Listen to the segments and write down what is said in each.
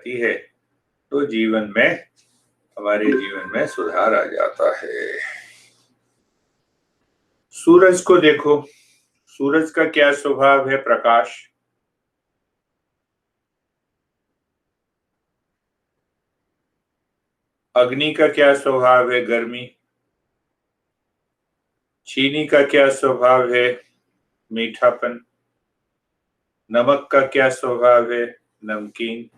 है तो जीवन में, हमारे जीवन में सुधार आ जाता है। सूरज को देखो, सूरज का क्या स्वभाव है? प्रकाश। अग्नि का क्या स्वभाव है? गर्मी। चीनी का क्या स्वभाव है? मीठापन। नमक का क्या स्वभाव है? नमकीन।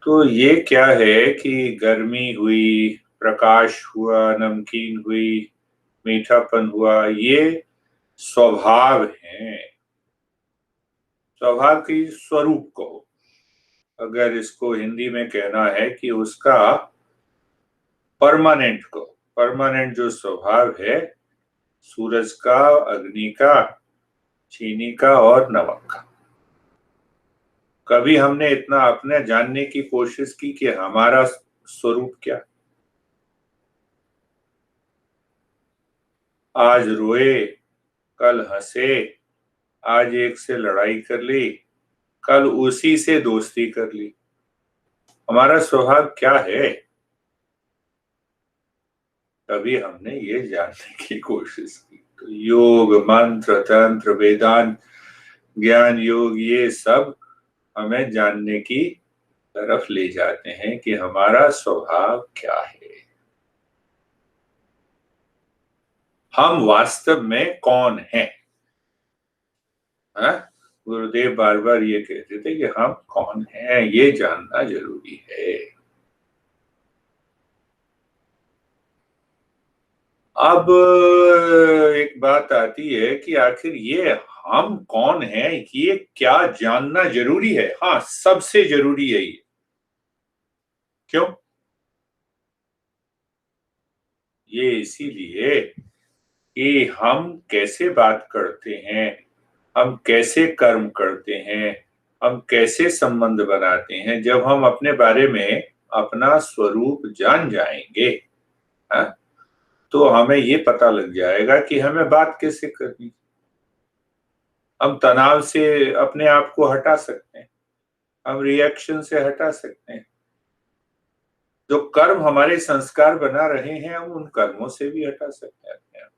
तो ये क्या है कि गर्मी हुई, प्रकाश हुआ, नमकीन हुई, मीठापन हुआ, ये स्वभाव है। स्वभाव की स्वरूप कहो, अगर इसको हिंदी में कहना है कि उसका परमानेंट को, परमानेंट जो स्वभाव है सूरज का, अग्नि का, चीनी का और नमक का। कभी हमने इतना अपने जानने की कोशिश की कि हमारा स्वरूप क्या? आज रोए, कल हंसे, आज एक से लड़ाई कर ली, कल उसी से दोस्ती कर ली। हमारा स्वभाव क्या है? कभी हमने ये जानने की कोशिश की? तो योग, मंत्र, तंत्र, वेदांत, ज्ञान, योग, ये सब हमें जानने की तरफ ले जाते हैं कि हमारा स्वभाव क्या है, हम वास्तव में कौन हैं। हाँ? गुरुदेव बार बार ये कहते थे कि हम कौन हैं, ये जानना जरूरी है। अब एक बात आती है कि आखिर ये हम कौन हैं, ये क्या जानना जरूरी है? हाँ, सबसे जरूरी है ये। क्यों? ये इसीलिए कि हम कैसे बात करते हैं, हम कैसे कर्म करते हैं, हम कैसे संबंध बनाते हैं। जब हम अपने बारे में अपना स्वरूप जान जाएंगे, हाँ, तो हमें ये पता लग जाएगा कि हमें बात कैसे करनी। हम तनाव से अपने आप को हटा सकते हैं, हम रिएक्शन से हटा सकते हैं। जो कर्म हमारे संस्कार बना रहे हैं, हम उन कर्मों से भी हटा सकते हैं अपने आप।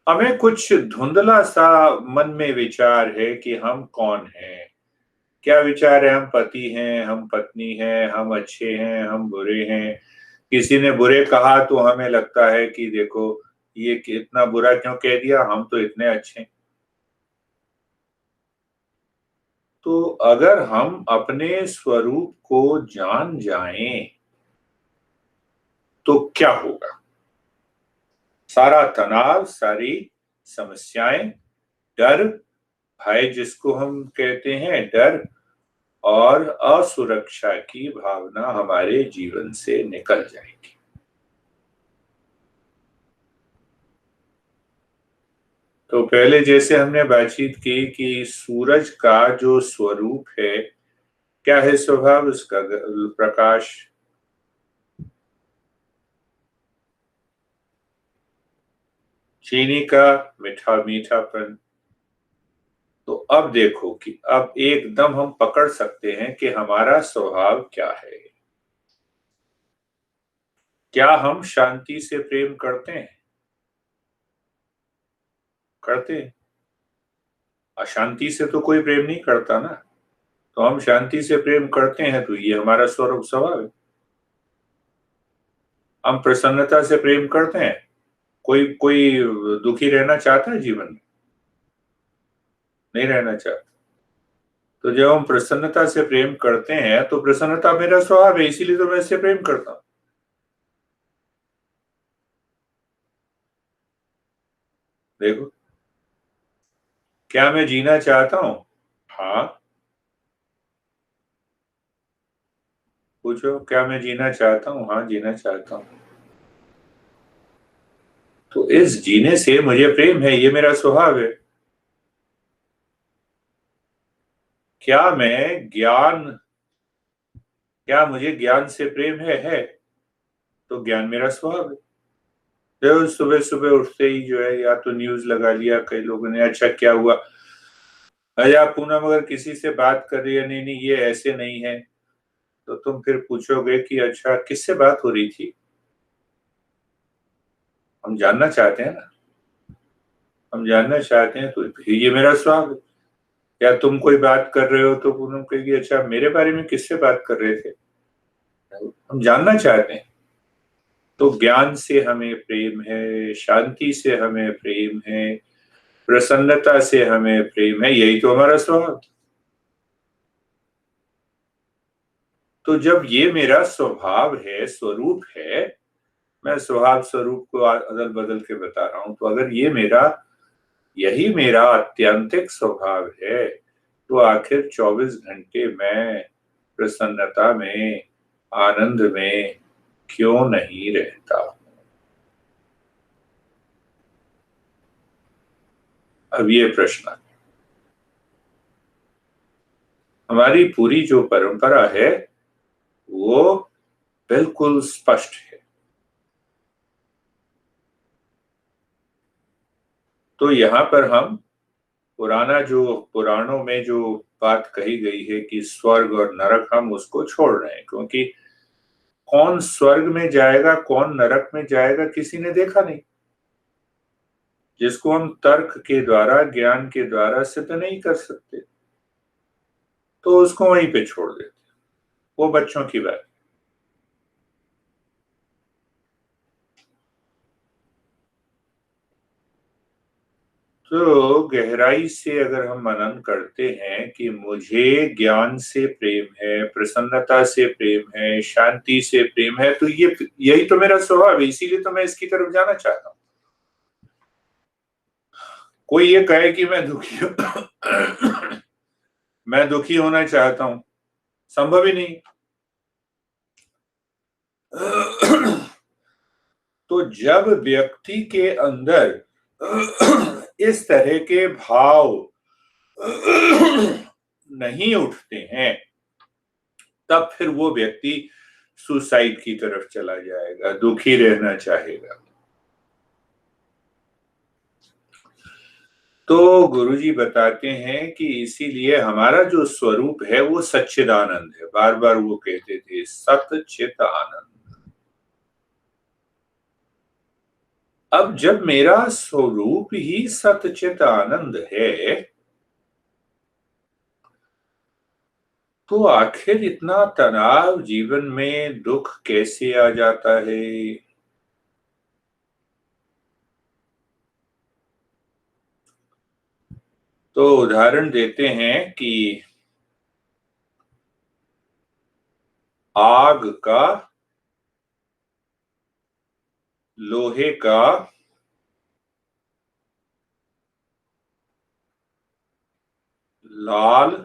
हमें कुछ धुंधला सा मन में विचार है कि हम कौन हैं। क्या विचार है? हम पति हैं, हम पत्नी हैं, हम अच्छे हैं, हम बुरे हैं। किसी ने बुरे कहा तो हमें लगता है कि देखो ये इतना बुरा क्यों कह दिया, हम तो इतने अच्छे हैं। तो अगर हम अपने स्वरूप को जान जाएं तो क्या होगा? सारा तनाव, सारी समस्याएं, डर, भय जिसको हम कहते हैं, डर और असुरक्षा की भावना हमारे जीवन से निकल जाएगी। तो पहले जैसे हमने बातचीत की कि सूरज का जो स्वरूप है, क्या है स्वभाव उसका? प्रकाश। चीनी का मीठापन। तो अब देखो कि अब एकदम हम पकड़ सकते हैं कि हमारा स्वभाव क्या है। क्या हम शांति से प्रेम करते हैं? करते हैं। अशांति से तो कोई प्रेम नहीं करता ना। तो हम शांति से प्रेम करते हैं, तो ये हमारा स्वभाव है। हम प्रसन्नता से प्रेम करते हैं। कोई कोई दुखी रहना चाहता है जीवन में? नहीं रहना चाहता। तो जब हम प्रसन्नता से प्रेम करते हैं तो प्रसन्नता मेरा स्वभाव है, इसीलिए तो मैं इससे प्रेम करता हूं। देखो, क्या मैं जीना चाहता हूं? हाँ। पूछो, क्या मैं जीना चाहता हूं? हाँ, जीना चाहता हूं। तो इस जीने से मुझे प्रेम है, ये मेरा स्वभाव है। क्या मैं ज्ञान, क्या मुझे ज्ञान से प्रेम है? तो ज्ञान मेरा स्वभाव है। देखो सुबह सुबह उठते ही जो है या तो न्यूज लगा लिया कई लोगों ने, अच्छा क्या हुआ, अया पूनम अगर किसी से बात कर रही है, नहीं नहीं ये ऐसे नहीं है, तो तुम फिर पूछोगे कि अच्छा किससे बात हो रही थी, हम जानना चाहते हैं ना, हम जानना चाहते हैं, तो फिर ये मेरा सवाल है। या तुम कोई बात कर रहे हो तो पूनम कहेगी अच्छा मेरे बारे में किससे बात कर रहे थे, हम जानना चाहते हैं। तो ज्ञान से हमें प्रेम है, शांति से हमें प्रेम है, प्रसन्नता से हमें प्रेम है, यही तो हमारा स्वभाव। तो जब ये मेरा स्वभाव है, स्वरूप है, मैं स्वभाव स्वरूप को अदल बदल के बता रहा हूं, तो अगर ये मेरा, यही मेरा आत्यंतिक स्वभाव है, तो आखिर 24 घंटे मैं प्रसन्नता में, आनंद में क्यों नहीं रहता। अब ये प्रश्न, हमारी पूरी जो परंपरा है वो बिल्कुल स्पष्ट है। तो यहाँ पर हम पुराना जो पुराणों में जो बात कही गई है कि स्वर्ग और नरक, हम उसको छोड़ रहे हैं, क्योंकि कौन स्वर्ग में जाएगा कौन नरक में जाएगा किसी ने देखा नहीं। जिसको हम तर्क के द्वारा, ज्ञान के द्वारा सिद्ध नहीं कर सकते, तो उसको वहीं पे छोड़ देते, वो बच्चों की बात। तो गहराई से अगर हम मनन करते हैं कि मुझे ज्ञान से प्रेम है, प्रसन्नता से प्रेम है, शांति से प्रेम है, तो ये यही तो मेरा स्वभाव है, इसीलिए तो मैं इसकी तरफ जाना चाहता हूं। कोई ये कहे कि मैं दुखी मैं दुखी होना चाहता हूं, संभव ही नहीं। तो जब व्यक्ति के अंदर इस तरह के भाव नहीं उठते हैं, तब फिर वो व्यक्ति सुसाइड की तरफ चला जाएगा, दुखी रहना चाहेगा। तो गुरुजी बताते हैं कि इसीलिए हमारा जो स्वरूप है वो सच्चिदानंद है, बार बार वो कहते थे सत चित आनंद। अब जब मेरा स्वरूप ही सतचित आनंद है, तो आखिर इतना तनाव जीवन में, दुख कैसे आ जाता है। तो उदाहरण देते हैं कि आग का, लोहे का, लाल,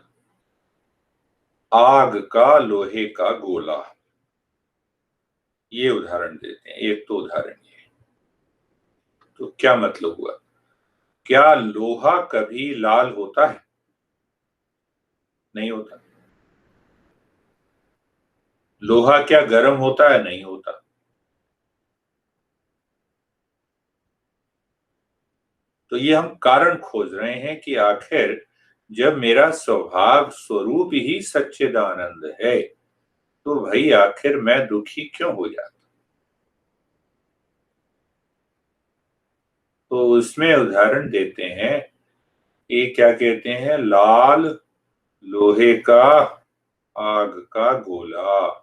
आग का लोहे का गोला, ये उदाहरण देते हैं। एक तो उदाहरण ये, तो क्या मतलब हुआ, क्या लोहा कभी लाल होता है? नहीं होता। लोहा क्या गर्म होता है? नहीं होता। तो ये हम कारण खोज रहे हैं कि आखिर जब मेरा स्वभाव स्वरूप ही सच्चिदानंद है, तो भाई आखिर मैं दुखी क्यों हो जाता। तो उसमें उदाहरण देते हैं, ये क्या कहते हैं, लाल लोहे का आग का गोला।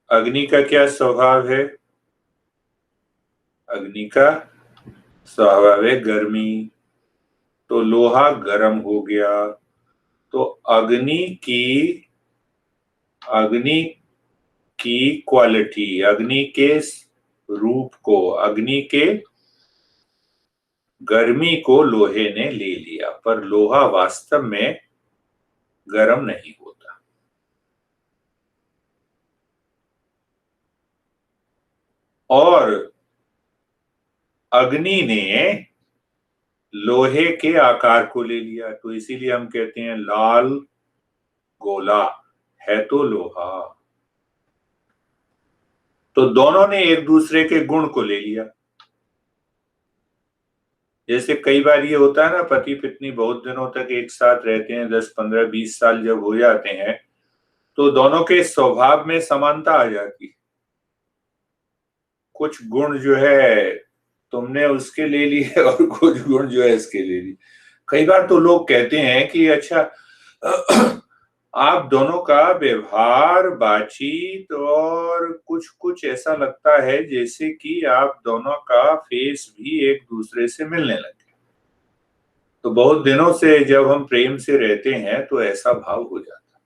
अग्नि का क्या स्वभाव है? अग्नि का स्वभाव है गर्मी, तो लोहा गर्म हो गया, तो अग्नि की, अग्नि की क्वालिटी, अग्नि के रूप को, अग्नि के गर्मी को लोहे ने ले लिया, पर लोहा वास्तव में गर्म नहीं होता। और अग्नि ने लोहे के आकार को ले लिया, तो इसीलिए हम कहते हैं लाल गोला, है तो लोहा। तो दोनों ने एक दूसरे के गुण को ले लिया। जैसे कई बार ये होता है ना, पति पत्नी बहुत दिनों तक एक साथ रहते हैं, 10 15 20 साल जब हो जाते हैं तो दोनों के स्वभाव में समानता आ जाती है। कुछ गुण जो है तुमने उसके ले लिए और कुछ गुण जो है इसके ले लिए। कई बार तो लोग कहते हैं कि अच्छा आप दोनों का व्यवहार, बातचीत और कुछ कुछ ऐसा लगता है जैसे कि आप दोनों का फेस भी एक दूसरे से मिलने लगे। तो बहुत दिनों से जब हम प्रेम से रहते हैं तो ऐसा भाव हो जाता है,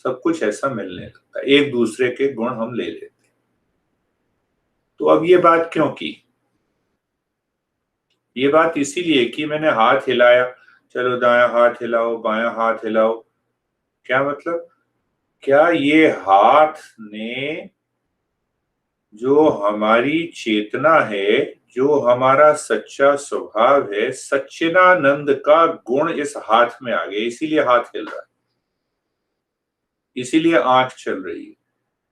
सब कुछ ऐसा मिलने लगता है, एक दूसरे के गुण हम ले लेते हैं। तो अब ये बात क्यों की? ये बात इसीलिए कि मैंने हाथ हिलाया, चलो दायां हाथ हिलाओ, बायां हाथ हिलाओ। क्या मतलब? क्या ये हाथ ने जो हमारी चेतना है, जो हमारा सच्चा स्वभाव है, सच्चिदानंद का गुण इस हाथ में आ गया, इसीलिए हाथ हिल रहा है, इसीलिए आंख चल रही है,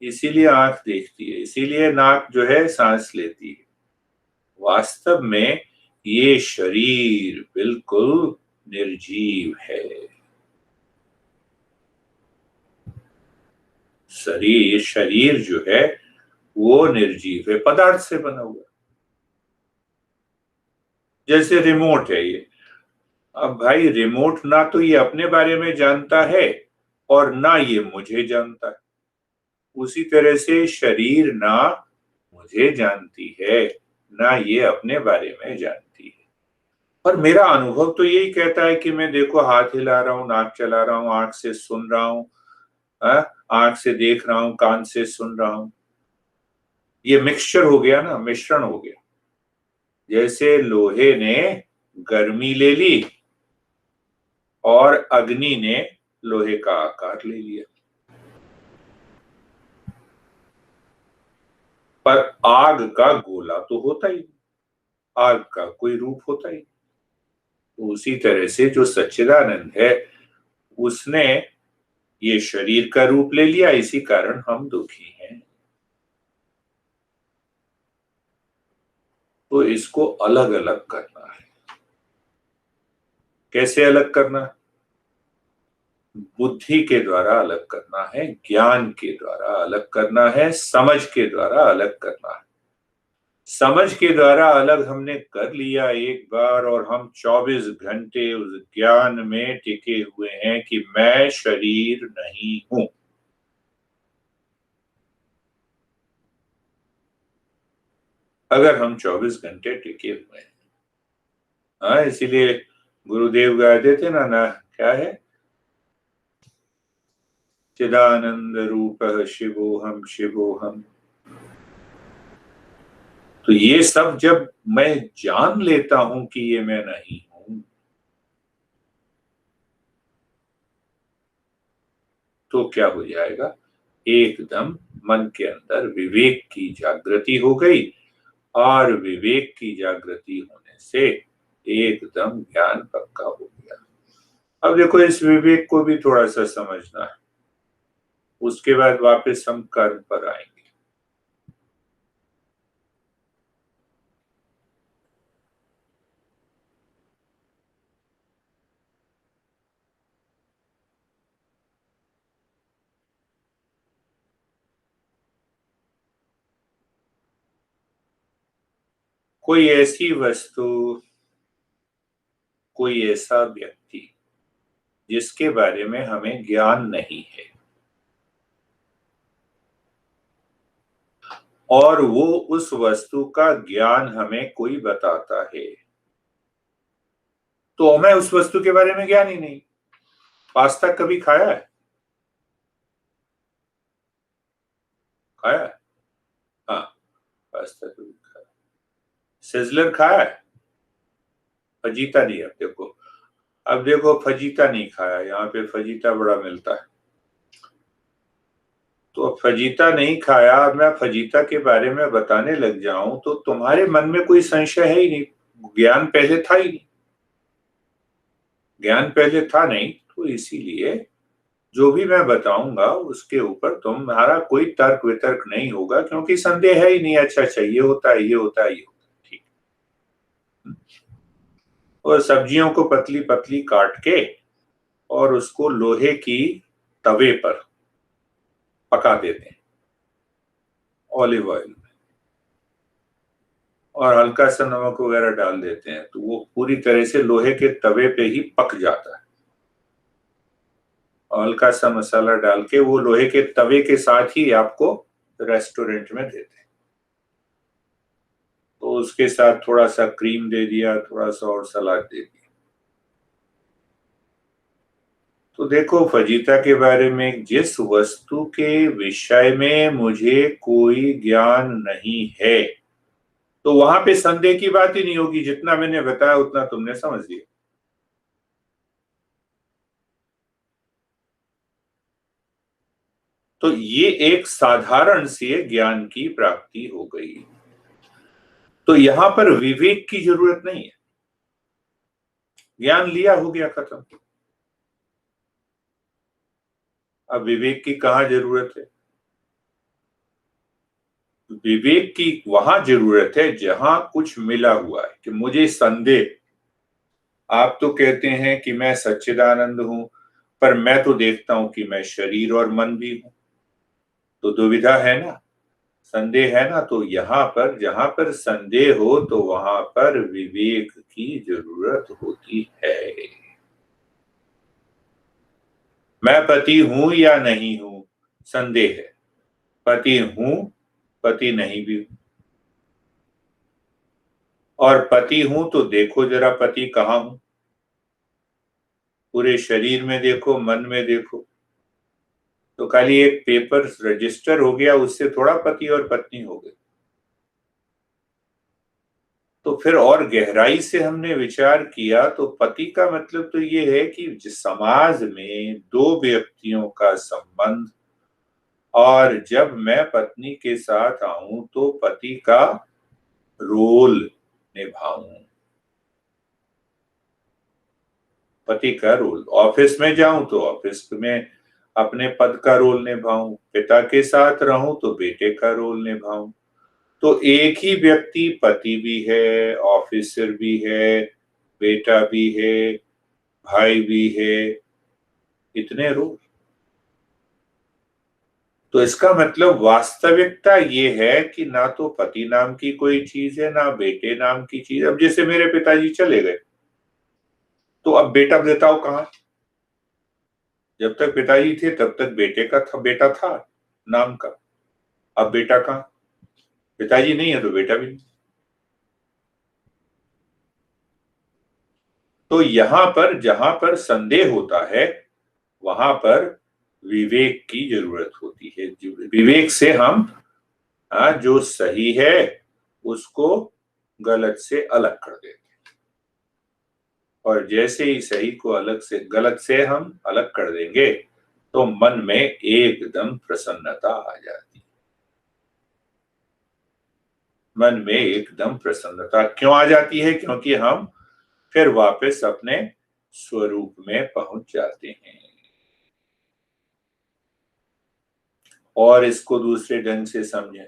इसीलिए आंख देखती है, इसीलिए नाक जो है सांस लेती है। वास्तव में ये शरीर बिल्कुल निर्जीव है। शरीर जो है वो निर्जीव है, पदार्थ से बना हुआ। जैसे रिमोट है ये। अब भाई रिमोट ना तो ये अपने बारे में जानता है और ना ये मुझे जानता है। उसी तरह से शरीर ना मुझे जानती है, ना ये अपने बारे में जानती है। पर मेरा अनुभव तो यही कहता है कि मैं देखो हाथ हिला रहा हूं, नाक चला रहा हूं, आंख से सुन रहा हूं, आंख से देख रहा हूं, कान से सुन रहा हूं। ये मिक्सचर हो गया ना, मिश्रण हो गया। जैसे लोहे ने गर्मी ले ली और अग्नि ने लोहे का आकार ले लिया। पर आग का गोला तो होता ही नहीं, आग का कोई रूप होता ही नहीं। तो उसी तरह से जो सच्चिदानंद है उसने ये शरीर का रूप ले लिया, इसी कारण हम दुखी हैं। तो इसको अलग अलग करना है। कैसे अलग करना है? बुद्धि के द्वारा अलग करना है, ज्ञान के द्वारा अलग करना है, समझ के द्वारा अलग करना है। समझ के द्वारा अलग हमने कर लिया एक बार और हम 24 घंटे उस ज्ञान में टिके हुए हैं कि मैं शरीर नहीं हूं। अगर हम 24 घंटे टिके हुए हैं, हाँ, इसीलिए गुरुदेव गाते थे ना, क्या है? चिदानंद रूप शिवोहम शिवोहम। तो ये सब जब मैं जान लेता हूं कि ये मैं नहीं हूं, तो क्या हो जाएगा? एकदम मन के अंदर विवेक की जागृति हो गई और विवेक की जागृति होने से एकदम ज्ञान पक्का हो गया। अब देखो इस विवेक को भी थोड़ा सा समझना है, उसके बाद वापस हम कर्म पर आएंगे। कोई ऐसी वस्तु, कोई ऐसा व्यक्ति जिसके बारे में हमें ज्ञान नहीं है और वो उस वस्तु का ज्ञान हमें कोई बताता है, तो हमें उस वस्तु के बारे में ज्ञान ही नहीं। पास्ता कभी खाया है? खाया है? हाँ, पास्ता कभी खाया। सिजलर खाया है? फजीता नहीं। अब देखो फजीता नहीं खाया, यहाँ पे फजीता बड़ा मिलता है। तो अब फजीता नहीं खाया, अब मैं फजीता के बारे में बताने लग जाऊं तो तुम्हारे मन में कोई संशय है ही नहीं, ज्ञान पहले था ही नहीं, ज्ञान पहले था नहीं, तो इसीलिए जो भी मैं बताऊंगा उसके ऊपर तुम्हारा कोई तर्क वितर्क नहीं होगा, क्योंकि संदेह है ही नहीं। अच्छा अच्छा, ये होता है, ये होता है, ये होता है, ठीक। और सब्जियों को पतली पतली काट के और उसको लोहे की तवे पर पका देते हैं ऑलिव ऑयल में, और हल्का सा नमक वगैरह डाल देते हैं, तो वो पूरी तरह से लोहे के तवे पे ही पक जाता है। और हल्का सा मसाला डाल के वो लोहे के तवे के साथ ही आपको रेस्टोरेंट में देते हैं। तो उसके साथ थोड़ा सा क्रीम दे दिया, थोड़ा सा और सलाद दे दिया। तो देखो, फजीता के बारे में जिस वस्तु के विषय में मुझे कोई ज्ञान नहीं है, तो वहां पे संदेह की बात ही नहीं होगी। जितना मैंने बताया उतना तुमने समझ लिया। तो ये एक साधारण सी ज्ञान की प्राप्ति हो गई। तो यहां पर विवेक की जरूरत नहीं है। ज्ञान लिया, हो गया, खत्म। अब विवेक की कहां जरूरत है? विवेक की वहां जरूरत है जहां कुछ मिला हुआ है, कि मुझे संदेह। आप तो कहते हैं कि मैं सच्चिदानंद हूं, पर मैं तो देखता हूं कि मैं शरीर और मन भी हूं। तो दुविधा है ना, संदेह है ना। तो यहां पर जहां पर संदेह हो तो वहां पर विवेक की जरूरत होती है। मैं पति हूं या नहीं हूं, संदेह है। पति हूं, पति नहीं भी हूं। और पति हूं तो देखो जरा, पति कहाँ हूं? पूरे शरीर में देखो, मन में देखो। तो खाली एक पेपर रजिस्टर हो गया, उससे थोड़ा पति और पत्नी हो गए। तो फिर और गहराई से हमने विचार किया, तो पति का मतलब तो ये है कि जिस समाज में दो व्यक्तियों का संबंध, और जब मैं पत्नी के साथ आऊं तो पति का रोल निभाऊं। पति का रोल, ऑफिस में जाऊं तो ऑफिस में अपने पद का रोल निभाऊं, पिता के साथ रहूं तो बेटे का रोल निभाऊं। तो एक ही व्यक्ति पति भी है, ऑफिसर भी है, बेटा भी है, भाई भी है, इतने रोल। तो इसका मतलब वास्तविकता ये है कि ना तो पति नाम की कोई चीज है, ना बेटे नाम की चीज। अब जैसे मेरे पिताजी चले गए, तो अब बेटा बताओ कहाँ? जब तक पिताजी थे तब तक बेटे का था, बेटा था नाम का। अब बेटा कहाँ? पिताजी नहीं है तो बेटा भी नहीं। तो यहां पर जहां पर संदेह होता है, वहां पर विवेक की जरूरत होती है। विवेक से हम जो सही है उसको गलत से अलग कर देते हैं। और जैसे ही सही को अलग से गलत से हम अलग कर देंगे, तो मन में एकदम प्रसन्नता आ जाती। मन में एकदम प्रसन्नता क्यों आ जाती है? क्योंकि हम फिर वापस अपने स्वरूप में पहुंच जाते हैं। और इसको दूसरे ढंग से समझें।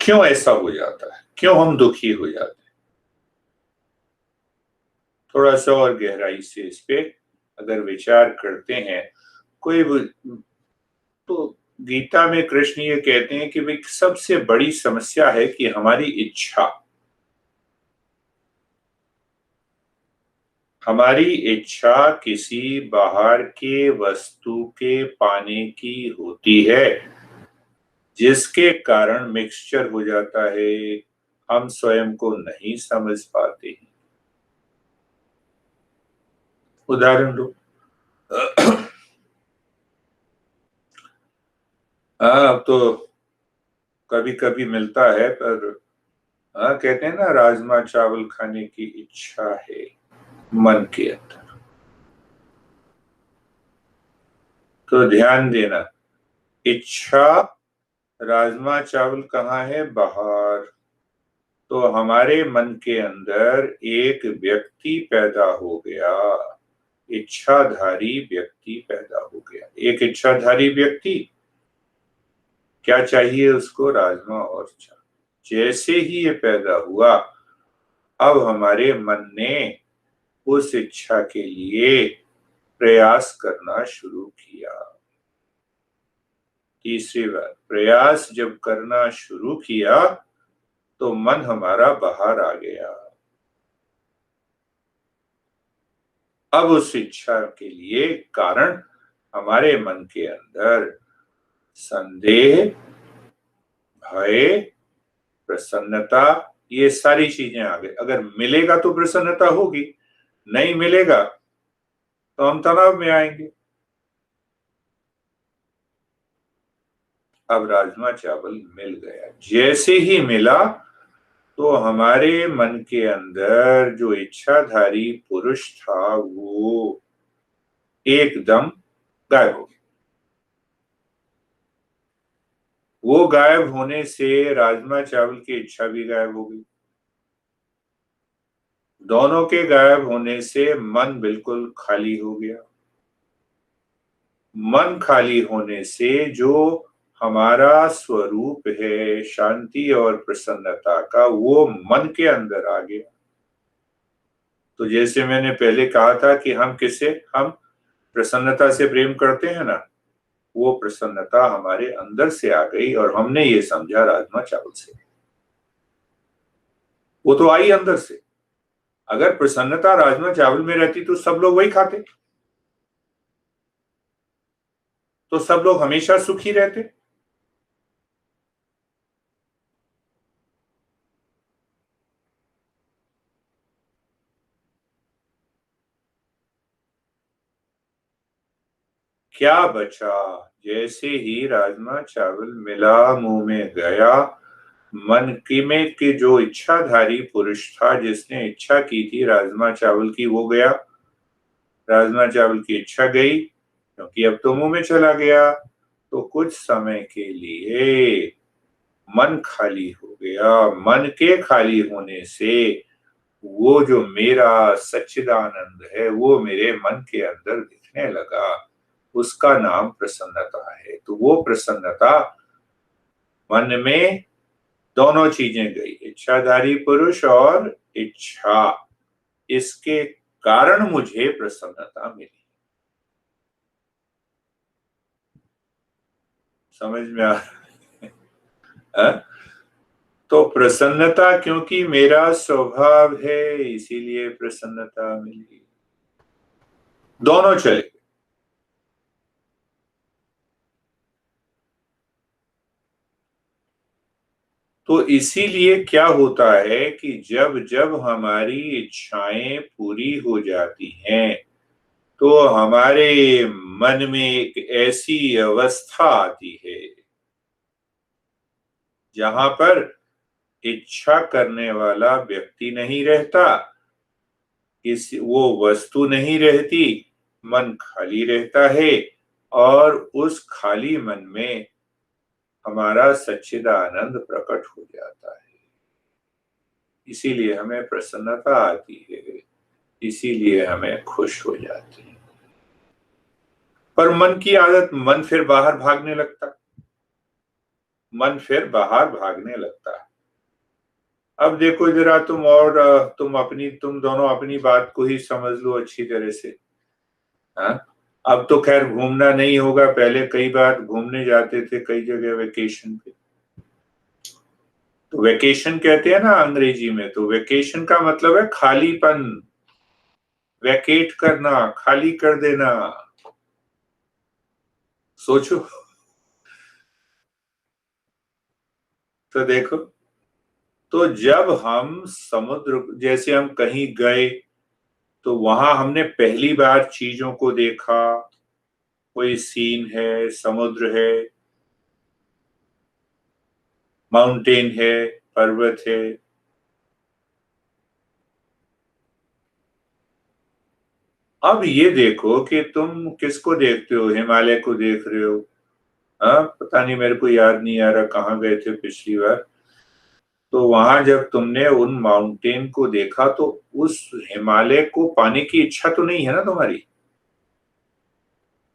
क्यों ऐसा हो जाता है? क्यों हम दुखी हो जाते हैं? थोड़ा सा और गहराई से इस पे अगर विचार करते हैं, कोई तो गीता में कृष्ण ये कहते हैं कि भाई सबसे बड़ी समस्या है कि हमारी इच्छा, हमारी इच्छा किसी बाहर के वस्तु के पाने की होती है, जिसके कारण मिक्सचर हो जाता है। हम स्वयं को नहीं समझ पाते। उदाहरण दो। हाँ, अब तो कभी कभी मिलता है, पर हाँ, कहते हैं ना, राजमा चावल खाने की इच्छा है मन के अंदर। तो ध्यान देना, इच्छा, राजमा चावल कहाँ है? बाहर। तो हमारे मन के अंदर एक व्यक्ति पैदा हो गया, इच्छाधारी व्यक्ति पैदा हो गया। एक इच्छाधारी व्यक्ति, क्या चाहिए उसको? राजमा और चावल। जैसे ही ये पैदा हुआ, अब हमारे मन ने उस इच्छा के लिए प्रयास करना शुरू किया। तीसरी बार प्रयास जब करना शुरू किया तो मन हमारा बाहर आ गया। अब उस इच्छा के लिए कारण हमारे मन के अंदर संदेह, भय, प्रसन्नता, ये सारी चीजें आ गई। अगर मिलेगा तो प्रसन्नता होगी, नहीं मिलेगा तो हम तनाव में आएंगे। अब राजमा चावल मिल गया। जैसे ही मिला तो हमारे मन के अंदर जो इच्छाधारी पुरुष था वो एकदम गायब हो गया। वो गायब होने से राजमा चावल की इच्छा भी गायब हो गई। दोनों के गायब होने से मन बिल्कुल खाली हो गया। मन खाली होने से जो हमारा स्वरूप है शांति और प्रसन्नता का, वो मन के अंदर आ गया। तो जैसे मैंने पहले कहा था कि हम प्रसन्नता से प्रेम करते हैं ना, वो प्रसन्नता हमारे अंदर से आ गई और हमने ये समझा राजमा चावल से। वो तो आई अंदर से। अगर प्रसन्नता राजमा चावल में रहती तो सब लोग वही खाते, तो सब लोग हमेशा सुखी रहते। क्या बचा? जैसे ही राजमा चावल मिला, मुंह में गया, मन की में के जो इच्छाधारी पुरुष था जिसने इच्छा की थी राजमा चावल की, वो गया। राजमा चावल की इच्छा गई क्योंकि अब तो मुंह में चला गया। तो कुछ समय के लिए मन खाली हो गया। मन के खाली होने से वो जो मेरा सच्चिदानंद है वो मेरे मन के अंदर दिखने लगा। उसका नाम प्रसन्नता है। तो वो प्रसन्नता मन में, दोनों चीजें गई, इच्छाधारी पुरुष और इच्छा, इसके कारण मुझे प्रसन्नता मिली। समझ में आ रहा है? तो प्रसन्नता क्योंकि मेरा स्वभाव है इसीलिए प्रसन्नता मिली। दोनों चले। तो इसीलिए क्या होता है कि जब जब हमारी इच्छाएं पूरी हो जाती हैं तो हमारे मन में एक ऐसी अवस्था आती है जहां पर इच्छा करने वाला व्यक्ति नहीं रहता, किसी वो वस्तु नहीं रहती, मन खाली रहता है और उस खाली मन में हमारा सच्चिदानंद प्रकट हो जाता है। इसीलिए हमें प्रसन्नता आती है, इसीलिए हमें खुश हो जाते हैं। पर मन की आदत, मन फिर बाहर भागने लगता, मन फिर बाहर भागने लगता है। अब देखो जरा तुम, और तुम दोनों अपनी बात को ही समझ लो अच्छी तरह से। हाँ, अब तो खैर घूमना नहीं होगा, पहले कई बार घूमने जाते थे कई जगह वेकेशन पे। तो वेकेशन कहते हैं ना अंग्रेजी में, तो वेकेशन का मतलब है खालीपन, वैकेट करना, खाली कर देना। सोचो। तो देखो, तो जब हम समुद्र, जैसे हम कहीं गए तो वहां हमने पहली बार चीजों को देखा, कोई सीन है, समुद्र है, माउंटेन है, पर्वत है। अब ये देखो कि तुम किसको देखते हो, हिमालय को देख रहे हो। हाँ, पता नहीं, मेरे को याद नहीं आ रहा कहाँ गए थे पिछली बार। तो वहां जब तुमने उन माउंटेन को देखा तो उस हिमालय को पाने की इच्छा तो नहीं है ना तुम्हारी,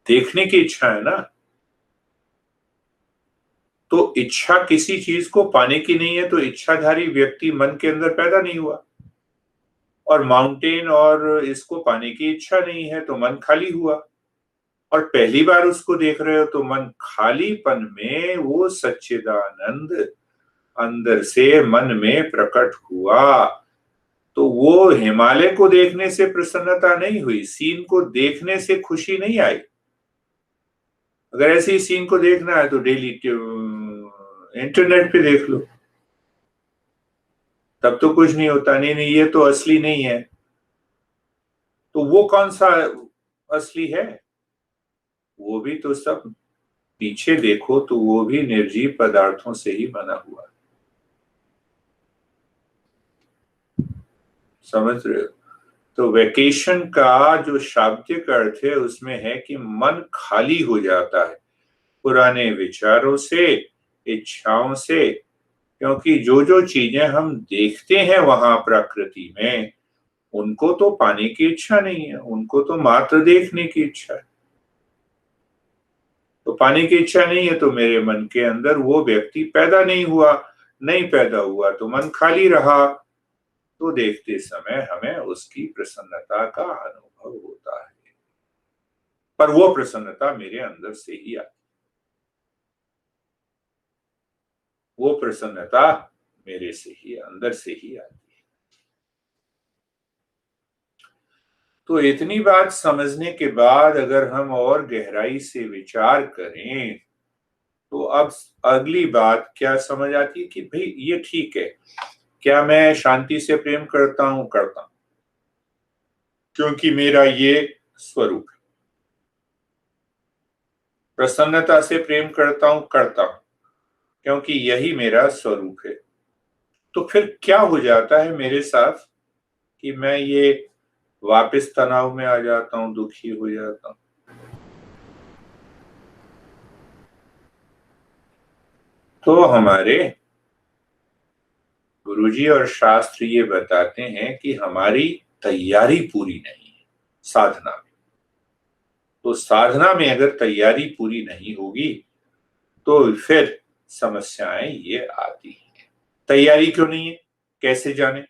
देखने की इच्छा है ना। तो इच्छा किसी चीज को पाने की नहीं है तो इच्छाधारी व्यक्ति मन के अंदर पैदा नहीं हुआ, और माउंटेन और इसको पाने की इच्छा नहीं है तो मन खाली हुआ, और पहली बार उसको देख रहे हो तो मन खालीपन में वो सच्चिदानंद अंदर से मन में प्रकट हुआ। तो वो हिमालय को देखने से प्रसन्नता नहीं हुई, सीन को देखने से खुशी नहीं आई। अगर ऐसे ही सीन को देखना है तो डेली इंटरनेट पे देख लो, तब तो कुछ नहीं होता। नहीं नहीं, ये तो असली नहीं है। तो वो कौन सा असली है? वो भी तो सब पीछे देखो तो वो भी निर्जीव पदार्थों से ही बना हुआ। समझ रहे हो? तो वेकेशन का जो शाब्दिक अर्थ है उसमें है कि मन खाली हो जाता है पुराने विचारों से, इच्छाओं से। क्योंकि जो जो चीजें हम देखते हैं वहां प्रकृति में, उनको तो पाने की इच्छा नहीं है, उनको तो मात्र देखने की इच्छा है। तो पाने की इच्छा नहीं है तो मेरे मन के अंदर वो व्यक्ति पैदा नहीं हुआ। नहीं पैदा हुआ तो मन खाली रहा। तो देखते समय हमें उसकी प्रसन्नता का अनुभव होता है, पर वो प्रसन्नता मेरे अंदर से ही आती, वो प्रसन्नता मेरे से ही, अंदर से ही आती। तो इतनी बात समझने के बाद अगर हम और गहराई से विचार करें तो अब अगली बात क्या समझ आती है कि भाई ये ठीक है, क्या मैं शांति से प्रेम करता हूं? करता हूं, क्योंकि मेरा ये स्वरूप है। प्रसन्नता से प्रेम करता हूं? करता हूं, क्योंकि यही मेरा स्वरूप है। तो फिर क्या हो जाता है मेरे साथ कि मैं ये वापस तनाव में आ जाता हूं, दुखी हो जाता हूं? तो हमारे गुरुजी और शास्त्र ये बताते हैं कि हमारी तैयारी पूरी नहीं है साधना में। तो साधना में अगर तैयारी पूरी नहीं होगी तो फिर समस्याएं ये आती हैं। तैयारी क्यों नहीं है, कैसे जाने?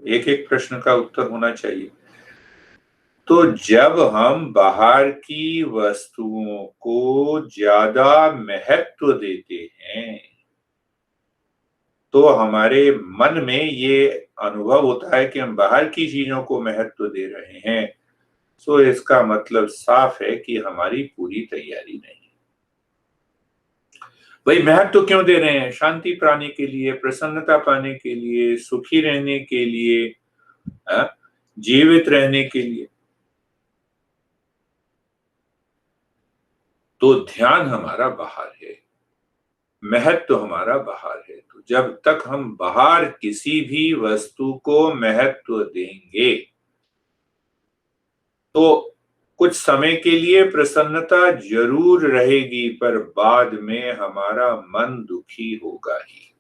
एक एक प्रश्न का उत्तर होना चाहिए। तो जब हम बाहर की वस्तुओं को ज्यादा महत्व देते हैं तो हमारे मन में ये अनुभव होता है कि हम बाहर की चीजों को महत्व दे रहे हैं। सो इसका मतलब साफ है कि हमारी पूरी तैयारी नहीं। भाई महत्व क्यों दे रहे हैं? शांति पाने के लिए, प्रसन्नता पाने के लिए, सुखी रहने के लिए, जीवित रहने के लिए। तो ध्यान हमारा बाहर है, महत्व हमारा बाहर है। तो जब तक हम बाहर किसी भी वस्तु को महत्व देंगे तो कुछ समय के लिए प्रसन्नता जरूर रहेगी, पर बाद में हमारा मन दुखी होगा ही,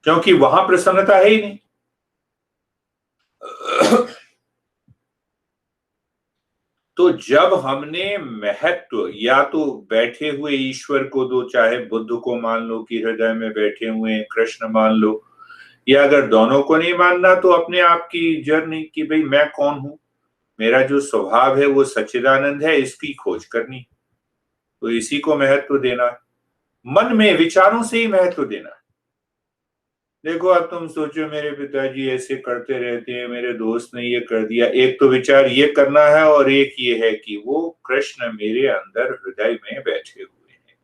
क्योंकि वहां प्रसन्नता है ही नहीं। तो जब हमने महत्व, या तो बैठे हुए ईश्वर को दो, चाहे बुद्ध को मान लो कि हृदय में बैठे हुए कृष्ण मान लो, या अगर दोनों को नहीं मानना तो अपने आप की जर्नी कि भाई मैं कौन हूं, मेरा जो स्वभाव है वो सच्चिदानंद है, इसकी खोज करनी। तो इसी को महत्व देना, मन में विचारों से ही महत्व देना। देखो अब तुम सोचो मेरे पिताजी ऐसे करते रहते हैं, मेरे दोस्त ने ये कर दिया। एक तो विचार ये करना है और एक ये है कि वो कृष्ण मेरे अंदर हृदय में बैठे हुए हैं।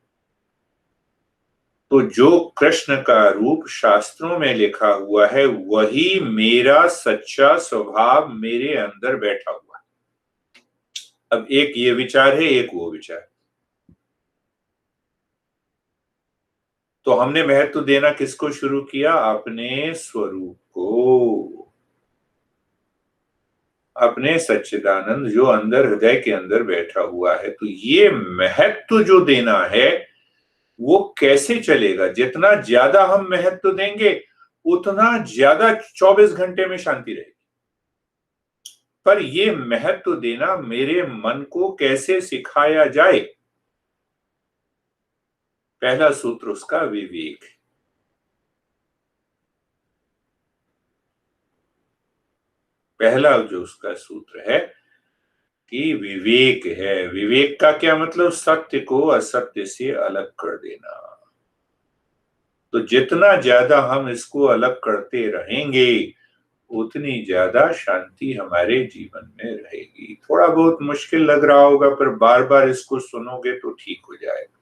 तो जो कृष्ण का रूप शास्त्रों में लिखा हुआ है वही मेरा सच्चा स्वभाव मेरे अंदर बैठा हुआ है। अब एक ये विचार है, एक वो विचार। तो हमने महत्व देना किसको शुरू किया? अपने स्वरूप को, अपने सच्चिदानंद जो अंदर हृदय के अंदर बैठा हुआ है। तो ये महत्व जो देना है वो कैसे चलेगा? जितना ज्यादा हम महत्व देंगे उतना ज्यादा 24 घंटे में शांति रहेगी। पर ये महत्व देना मेरे मन को कैसे सिखाया जाए? पहला सूत्र उसका विवेक। पहला जो उसका सूत्र है कि विवेक है। विवेक का क्या मतलब? सत्य को असत्य से अलग कर देना। तो जितना ज्यादा हम इसको अलग करते रहेंगे उतनी ज्यादा शांति हमारे जीवन में रहेगी। थोड़ा बहुत मुश्किल लग रहा होगा पर बार बार इसको सुनोगे तो ठीक हो जाएगा।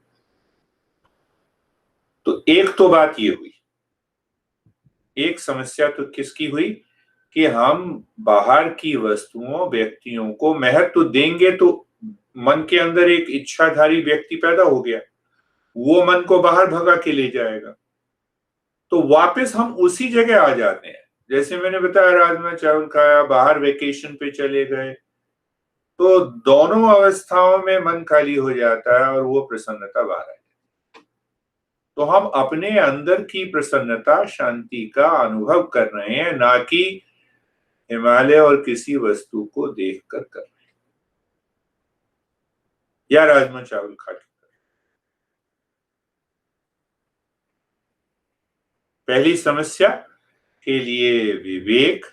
तो एक तो बात ये हुई, एक समस्या तो किसकी हुई कि हम बाहर की वस्तुओं व्यक्तियों को महत्व देंगे तो मन के अंदर एक इच्छाधारी व्यक्ति पैदा हो गया, वो मन को बाहर भगा के ले जाएगा। तो वापस हम उसी जगह आ जाते हैं। जैसे मैंने बताया, राजमा चावल खाया, बाहर वेकेशन पे चले गए, तो दोनों अवस्थाओं में मन खाली हो जाता है और वो प्रसन्नता बाहर आ जाती है। तो हम अपने अंदर की प्रसन्नता, शांति का अनुभव कर रहे हैं, ना कि हिमालय और किसी वस्तु को देखकर कर रहे हैं या राजमा चावल खा के। पहली समस्या के लिए विवेक।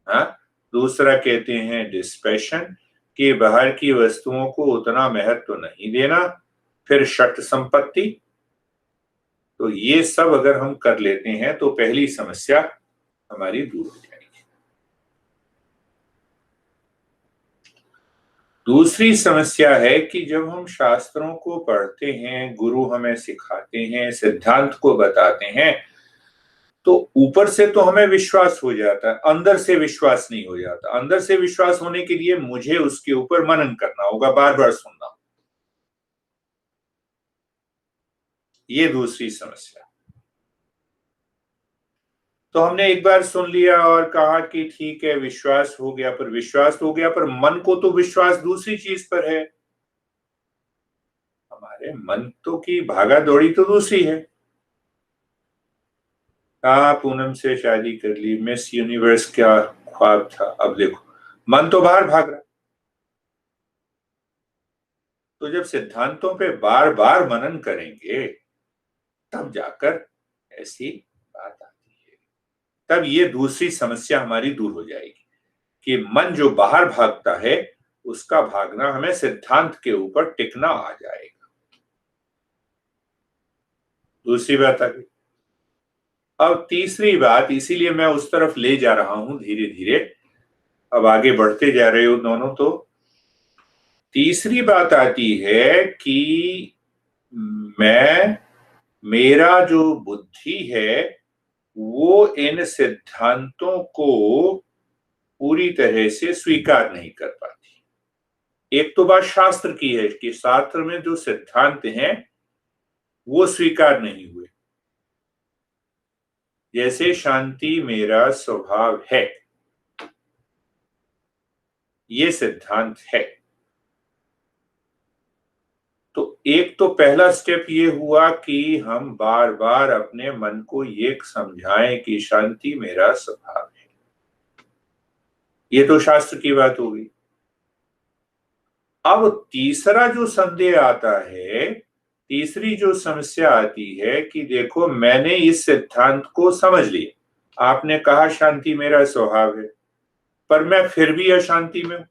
हाँ, दूसरा कहते हैं डिस्पैशन, कि बाहर की वस्तुओं को उतना महत्व नहीं देना। फिर षट संपत्ति। तो ये सब अगर हम कर लेते हैं तो पहली समस्या हमारी दूर हो जाएगी। दूसरी समस्या है कि जब हम शास्त्रों को पढ़ते हैं, गुरु हमें सिखाते हैं, सिद्धांत को बताते हैं, तो ऊपर से तो हमें विश्वास हो जाता है, अंदर से विश्वास नहीं हो जाता। अंदर से विश्वास होने के लिए मुझे उसके ऊपर मनन करना होगा, बार बार सुनना। ये दूसरी समस्या। तो हमने एक बार सुन लिया और कहा कि ठीक है, विश्वास हो गया, पर विश्वास हो गया, पर मन को तो विश्वास दूसरी चीज पर है। हमारे मन तो की भागा दौड़ी तो दूसरी है। कहा पूनम से शादी कर ली, मिस यूनिवर्स क्या ख्वाब था, अब देखो मन तो बाहर भाग रहा। तो जब सिद्धांतों पे बार बार मनन करेंगे तब जाकर ऐसी बात आती है। तब ये दूसरी समस्या हमारी दूर हो जाएगी कि मन जो बाहर भागता है उसका भागना हमें सिद्धांत के ऊपर टिकना आ जाएगा। दूसरी बात आ गई। अब तीसरी बात, इसीलिए मैं उस तरफ ले जा रहा हूं धीरे धीरे। अब आगे बढ़ते जा रहे हो दोनों। तो तीसरी बात आती है कि मैं, मेरा जो बुद्धि है वो इन सिद्धांतों को पूरी तरह से स्वीकार नहीं कर पाती। एक तो बात शास्त्र की है कि शास्त्र में जो सिद्धांत हैं वो स्वीकार नहीं हुए। जैसे शांति मेरा स्वभाव है, ये सिद्धांत है। तो एक तो पहला स्टेप ये हुआ कि हम बार बार अपने मन को ये समझाएं कि शांति मेरा स्वभाव है। ये तो शास्त्र की बात हो गई। अब तीसरा जो संदेह आता है, तीसरी जो समस्या आती है कि देखो मैंने इस सिद्धांत को समझ लिया, आपने कहा शांति मेरा स्वभाव है, पर मैं फिर भी अशांति में हूं।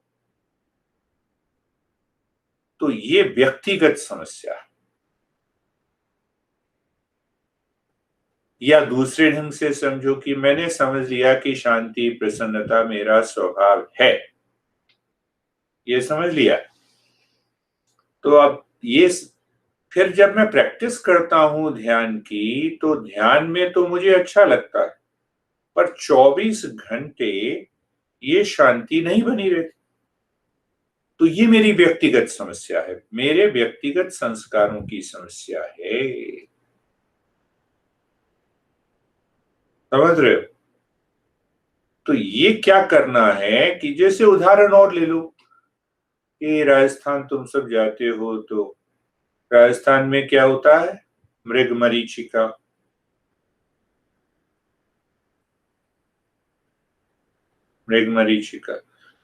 तो ये व्यक्तिगत समस्या है। या दूसरे ढंग से समझो कि मैंने समझ लिया कि शांति प्रसन्नता मेरा स्वभाव है, ये समझ लिया। तो अब ये फिर जब मैं प्रैक्टिस करता हूं ध्यान की, तो ध्यान में तो मुझे अच्छा लगता है, पर 24 घंटे ये शांति नहीं बनी रहती। तो ये मेरी व्यक्तिगत समस्या है, मेरे व्यक्तिगत संस्कारों की समस्या है। समझ रहे हो? तो ये क्या करना है कि जैसे उदाहरण और ले लो कि राजस्थान तुम सब जाते हो, तो राजस्थान में क्या होता है? मृगमरीचिका। मृगमरीचिका।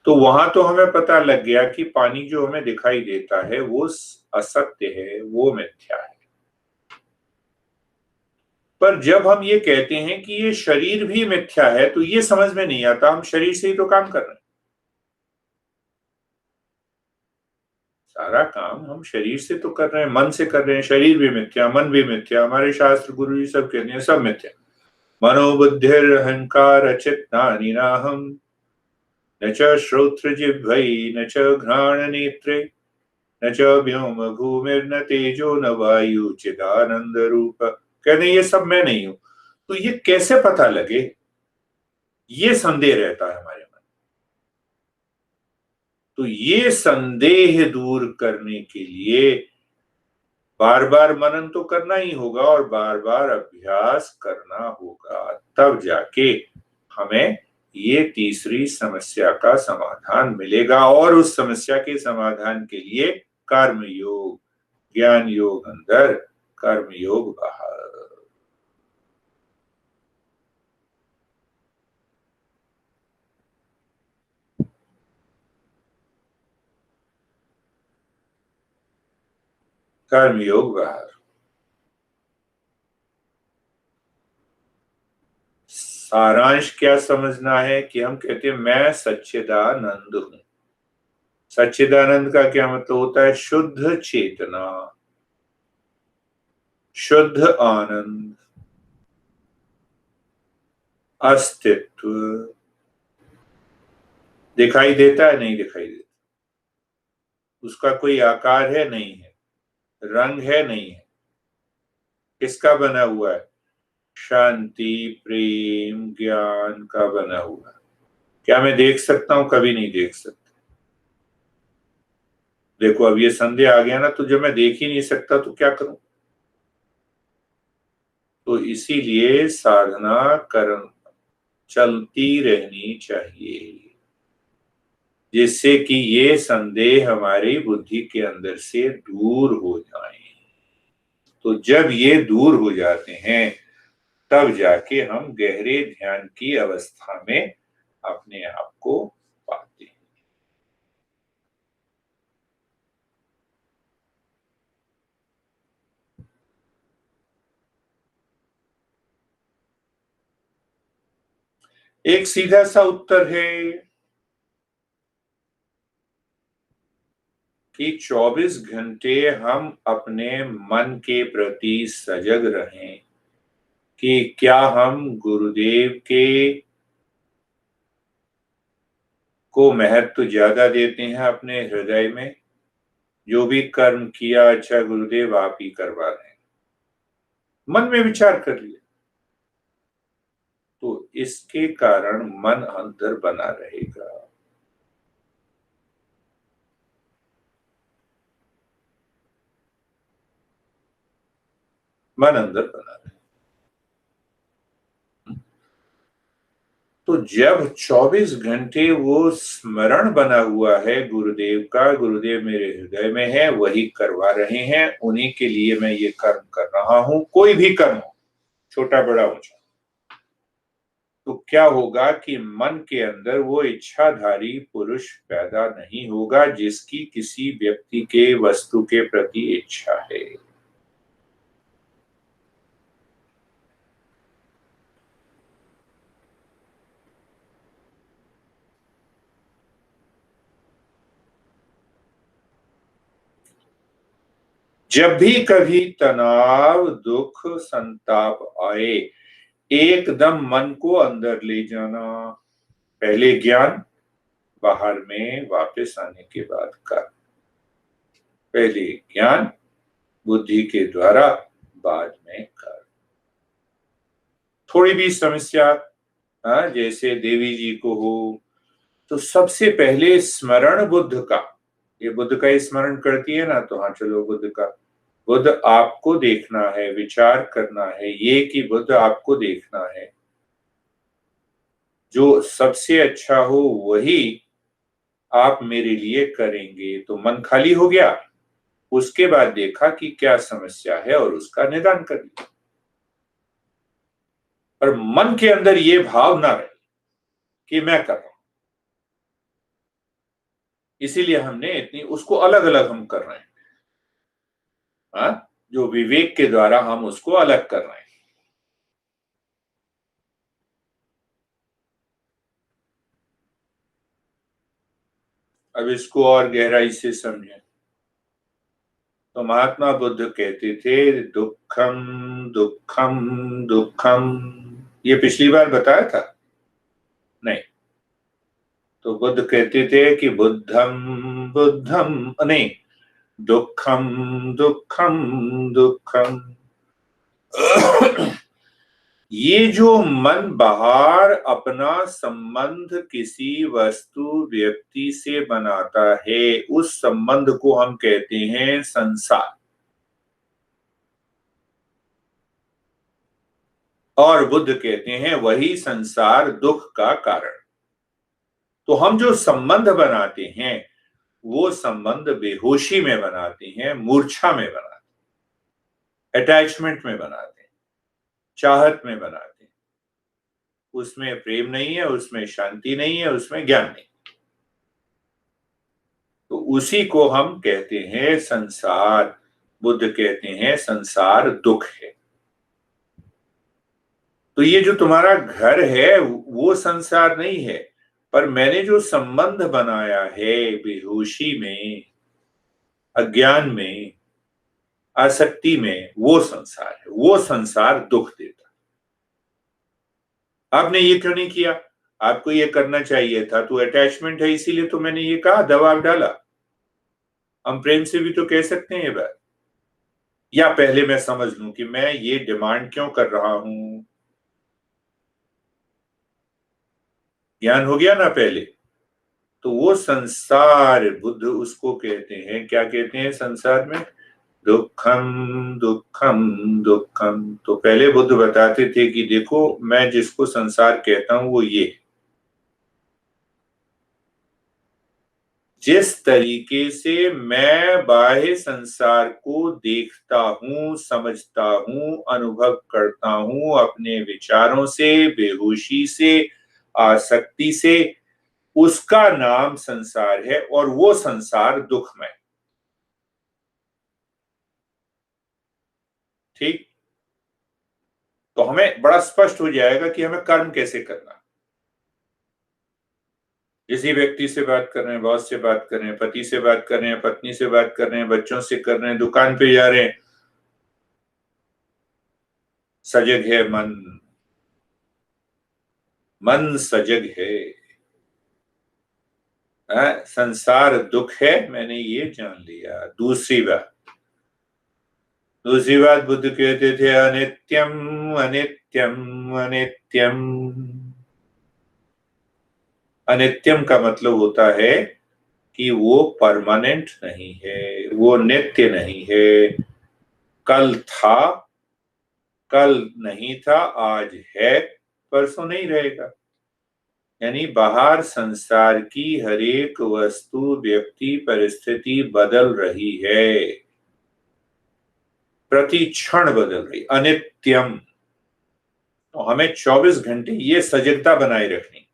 तो वहां तो हमें पता लग गया कि पानी जो हमें दिखाई देता है वो असत्य है, वो मिथ्या है। पर जब हम ये कहते हैं कि ये शरीर भी मिथ्या है तो ये समझ में नहीं आता, हम शरीर से ही तो काम कर रहे हैं। सारा काम हम शरीर से तो कर रहे हैं, मन से कर रहे हैं। शरीर भी मिथ्या, मन भी मिथ्या, हमारे शास्त्र गुरु जी सब कहते हैं सब मिथ्या। मनोबुद्धिर अहंकार चित्तानि नाहम, न च श्रोत्र जिह्वै न च घ्राण नेत्रे न च व्योम भूमिर्न तेजो न वायु चिदानंद रूप। कहते हैं ये सब मैं नहीं हूं। तो ये कैसे पता लगे, ये संदेह रहता है हमारे मन। तो ये संदेह दूर करने के लिए बार बार मनन तो करना ही होगा और बार बार अभ्यास करना होगा, तब जाके हमें ये तीसरी समस्या का समाधान मिलेगा। और उस समस्या के समाधान के लिए कर्म योग, ज्ञान योग अंदर, कर्म योग बाहर। कर्म योग बाहर। सारांश क्या समझना है कि हम कहते हैं मैं सच्चिदानंद हूं। सच्चिदानंद का क्या मतलब होता है? शुद्ध चेतना, शुद्ध आनंद, अस्तित्व। दिखाई देता है? नहीं दिखाई देता। उसका कोई आकार है? नहीं है। रंग है? नहीं है। किसका बना हुआ है? शांति, प्रेम, ज्ञान का बना हुआ है। क्या मैं देख सकता हूं? कभी नहीं देख सकता। देखो अब ये संदेह आ गया ना, तो जब मैं देख ही नहीं सकता तो क्या करूं? तो इसीलिए साधना कर्म चलती रहनी चाहिए, जिससे कि ये संदेह हमारी बुद्धि के अंदर से दूर हो जाए। तो जब ये दूर हो जाते हैं तब जाके हम गहरे ध्यान की अवस्था में अपने आप को पाते हैं। एक सीधा सा उत्तर है कि 24 घंटे हम अपने मन के प्रति सजग रहें कि क्या हम गुरुदेव के को महत्व ज्यादा देते हैं अपने हृदय में। जो भी कर्म किया, अच्छा गुरुदेव आप ही करवा रहे हैं, मन में विचार कर लिया, तो इसके कारण मन अंदर बना रहेगा। मन अंदर बना रहेगा। तो जब 24 घंटे वो स्मरण बना हुआ है गुरुदेव का, गुरुदेव मेरे हृदय में है, वही करवा रहे हैं, उन्हीं के लिए मैं ये कर्म कर रहा हूं, कोई भी कर्म हो, छोटा बड़ा ऊंचा, तो क्या होगा कि मन के अंदर वो इच्छाधारी पुरुष पैदा नहीं होगा जिसकी किसी व्यक्ति के, वस्तु के प्रति इच्छा है। जब भी कभी तनाव, दुख, संताप आए, एकदम मन को अंदर ले जाना। पहले ज्ञान, बाहर में वापस आने के बाद कर्म। पहले ज्ञान बुद्धि के द्वारा, बाद में कर्म। थोड़ी भी समस्या, हाँ, जैसे देवी जी को हो, तो सबसे पहले स्मरण बुद्ध का, ये बुद्ध का स्मरण करती है ना, तो हाँ चलो बुद्ध का, बुद्ध आपको देखना है, विचार करना है ये कि बुद्ध आपको देखना है, जो सबसे अच्छा हो वही आप मेरे लिए करेंगे। तो मन खाली हो गया, उसके बाद देखा कि क्या समस्या है और उसका निदान कर लिया। पर मन के अंदर ये भाव ना रहे कि मैं कर रहा हूं, इसीलिए हमने इतनी उसको अलग अलग हम कर रहे हैं। हाँ, जो विवेक के द्वारा हम उसको अलग कर रहे हैं। अब इसको और गहराई से समझें तो महात्मा बुद्ध कहते थे दुखम दुखम दुखम। ये पिछली बार बताया था नहीं? तो बुद्ध कहते थे कि बुद्धम बुद्धम नहीं, दुखम दुखम दुखम। ये जो मन बाहर अपना संबंध किसी वस्तु व्यक्ति से बनाता है, उस संबंध को हम कहते हैं संसार। और बुद्ध कहते हैं वही संसार दुख का कारण। तो हम जो संबंध बनाते हैं वो संबंध बेहोशी में बनाते हैं, मूर्छा में बनाते हैं, अटैचमेंट में बनाते हैं, चाहत में बनाते हैं। उसमें प्रेम नहीं है, उसमें शांति नहीं है, उसमें ज्ञान नहीं। तो उसी को हम कहते हैं संसार। बुद्ध कहते हैं संसार दुख है। तो ये जो तुम्हारा घर है वो संसार नहीं है, पर मैंने जो संबंध बनाया है बेहोशी में, अज्ञान में, आसक्ति में, वो संसार है। वो संसार दुख देता। आपने ये क्यों नहीं किया? आपको ये करना चाहिए था। तो अटैचमेंट है, इसीलिए तो मैंने ये कहा, दबाव डाला। हम प्रेम से भी तो कह सकते हैं ये बात। या पहले मैं समझ लूं कि मैं ये डिमांड क्यों कर रहा हूं। ज्ञान हो गया ना पहले। तो वो संसार बुद्ध उसको कहते हैं, क्या कहते हैं संसार में? दुखम दुखम दुखम। तो पहले बुद्ध बताते थे कि देखो मैं जिसको संसार कहता हूं वो ये, जिस तरीके से मैं बाह्य संसार को देखता हूं, समझता हूं, अनुभव करता हूं, अपने विचारों से, बेहोशी से, आसक्ति से, उसका नाम संसार है और वो संसार दुखमय। ठीक? तो हमें बड़ा स्पष्ट हो जाएगा कि हमें कर्म कैसे करना। किसी व्यक्ति से बात कर रहे हैं, बॉस से बात कर रहे हैं, पति से बात कर रहे हैं, पत्नी से बात कर रहे हैं, बच्चों से कर रहे हैं, दुकान पे जा रहे हैं, सजग है मन। मन सजग है। संसार दुख है, मैंने ये जान लिया। दूसरी बात बुद्ध कहते थे अनित्यम अनित्यम अनित्यम। अनित्यम का मतलब होता है कि वो परमानेंट नहीं है, वो नित्य नहीं है। कल था, कल नहीं था, आज है, परसों नहीं रहेगा। यानी बाहर संसार की हर एक वस्तु, व्यक्ति, परिस्थिति बदल रही है, प्रति क्षण बदल रही, अनित्यम। तो हमें 24 घंटे ये सजगता बनाए रखनी।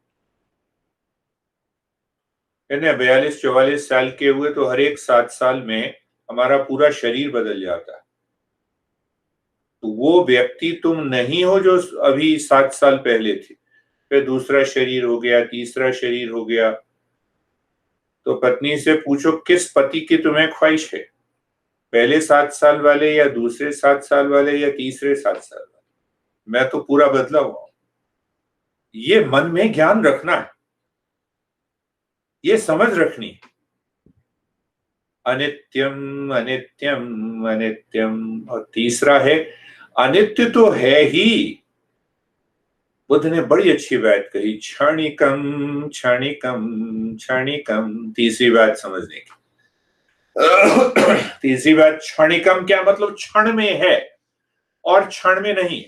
यानी 42-44 साल के हुए तो हर एक 7 साल में हमारा पूरा शरीर बदल जाता है। तो वो व्यक्ति तुम नहीं हो जो अभी 7 साल पहले थे। फिर दूसरा शरीर हो गया, तीसरा शरीर हो गया। तो पत्नी से पूछो किस पति की तुम्हें ख्वाहिश है, पहले 7 साल वाले या दूसरे 7 साल वाले या तीसरे 7 साल वाले? मैं तो पूरा बदला हुआ हूं। ये मन में ज्ञान रखना है, ये समझ रखनी है। अनित्यम अनित्यम अनित्यम। और तीसरा है अनित्य तो है ही। बुद्ध ने बड़ी अच्छी बात कही, क्षणिकम क्षणिकम क्षणिकम। तीसरी बात समझने की। तीसरी बात क्षणिकम क्या मतलब? क्षण में है और क्षण में नहीं।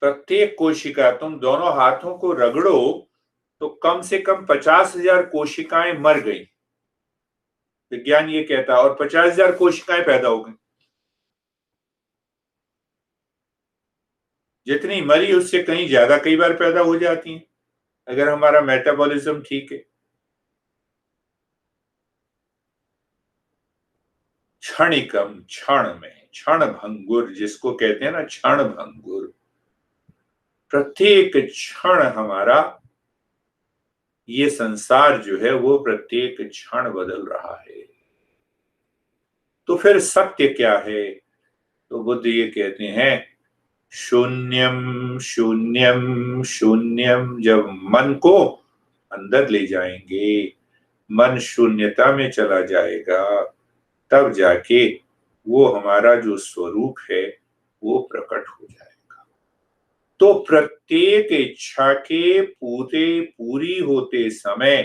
प्रत्येक कोशिका, तुम दोनों हाथों को रगड़ो तो कम से कम 50,000 कोशिकाएं मर गई। विज्ञान ये कहता है, और 50,000 कोशिकाएं पैदा हो गई। जितनी मरी उससे कहीं ज्यादा कई बार पैदा हो जाती हैं, अगर हमारा मेटाबॉलिज्म ठीक है। क्षणिकम, क्षण में, क्षण भंगुर जिसको कहते हैं ना, क्षण भंगुर। प्रत्येक क्षण हमारा ये संसार जो है वो प्रत्येक क्षण बदल रहा है। तो फिर सत्य क्या है? तो बुद्ध ये कहते हैं, शून्यम शून्यम शून्यम। जब मन को अंदर ले जाएंगे, मन शून्यता में चला जाएगा, तब जाके वो हमारा जो स्वरूप है वो प्रकट हो जाएगा। तो प्रत्येक इच्छा के पूरी होते समय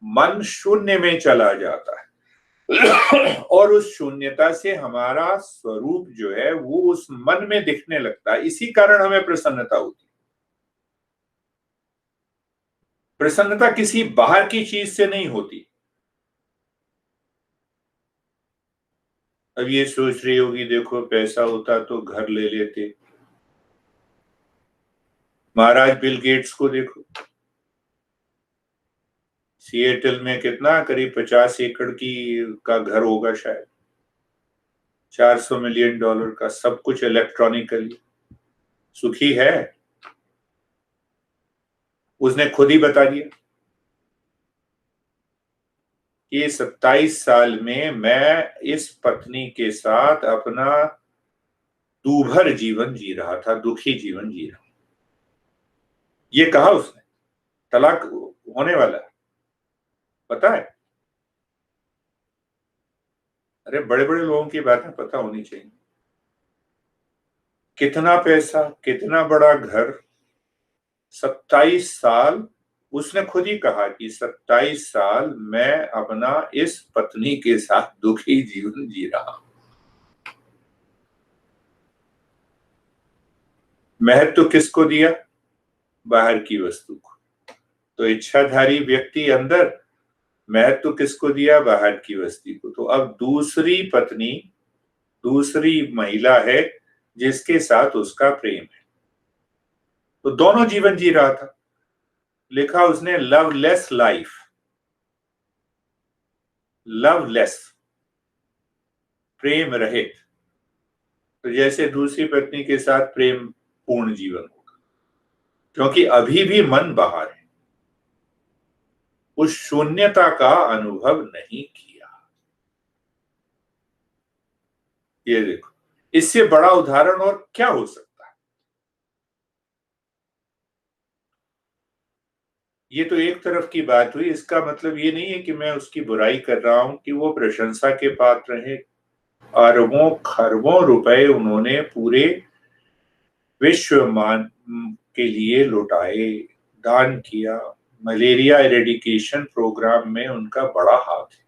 मन शून्य में चला जाता है और उस शून्यता से हमारा स्वरूप जो है वो उस मन में दिखने लगता है। इसी कारण हमें प्रसन्नता होती है। प्रसन्नता किसी बाहर की चीज से नहीं होती। अब ये सोच रही होगी, देखो पैसा होता तो घर ले लेते। महाराज बिल गेट्स को देखो, सिएटल में कितना, करीब 50 एकड़ की का घर होगा शायद, $400 मिलियन का, सब कुछ इलेक्ट्रॉनिकली। सुखी है? उसने खुद ही बता दिया कि 27 साल में मैं इस पत्नी के साथ अपना दूभर जीवन जी रहा था, दुखी जीवन जी रहा। ये कहा उसने। तलाक होने वाला है, पता है? अरे बड़े बड़े लोगों की बातें पता होनी चाहिए। कितना पैसा, कितना बड़ा घर, 27 साल। उसने खुद ही कहा कि 27 साल मैं अपना इस पत्नी के साथ दुखी जीवन जी रहा हूं। महत्व किसको दिया? बाहर की वस्तु को। तो इच्छाधारी व्यक्ति अंदर, महत्व किसको दिया? बाहर की वस्तु को। तो अब दूसरी पत्नी, दूसरी महिला है जिसके साथ उसका प्रेम है। तो दोनों जीवन जी रहा था। लिखा उसने लवलेस लाइफ, लवलेस, प्रेम रहित। तो जैसे दूसरी पत्नी के साथ प्रेम पूर्ण जीवन होगा, क्योंकि अभी भी मन बाहर है, उस शून्यता का अनुभव नहीं किया। ये देखो, इससे बड़ा उदाहरण और क्या हो सकता है? ये तो एक तरफ की बात हुई। इसका मतलब ये नहीं है कि मैं उसकी बुराई कर रहा हूं कि वो प्रशंसा के पात्र है। अरबों खरबों रुपए उन्होंने पूरे विश्व मान के लिए लौटाए, दान किया। मलेरिया इरेडिकेशन प्रोग्राम में उनका बड़ा हाथ है।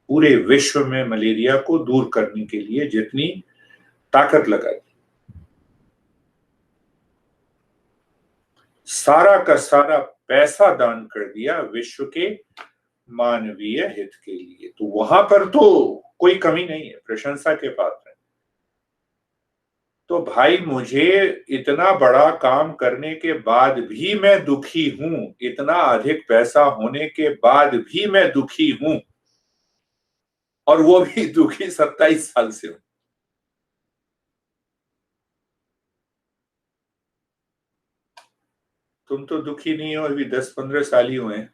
पूरे विश्व में मलेरिया को दूर करने के लिए जितनी ताकत लगाई, सारा का सारा पैसा दान कर दिया विश्व के मानवीय हित के लिए। तो वहां पर तो कोई कमी नहीं है, प्रशंसा के पात्र है। तो भाई, मुझे इतना बड़ा काम करने के बाद भी मैं दुखी हूं, इतना अधिक पैसा होने के बाद भी मैं दुखी हूं, और वो भी दुखी 27 साल से हूं। तुम तो दुखी नहीं हो, अभी 10-15 साल ही हुए हैं।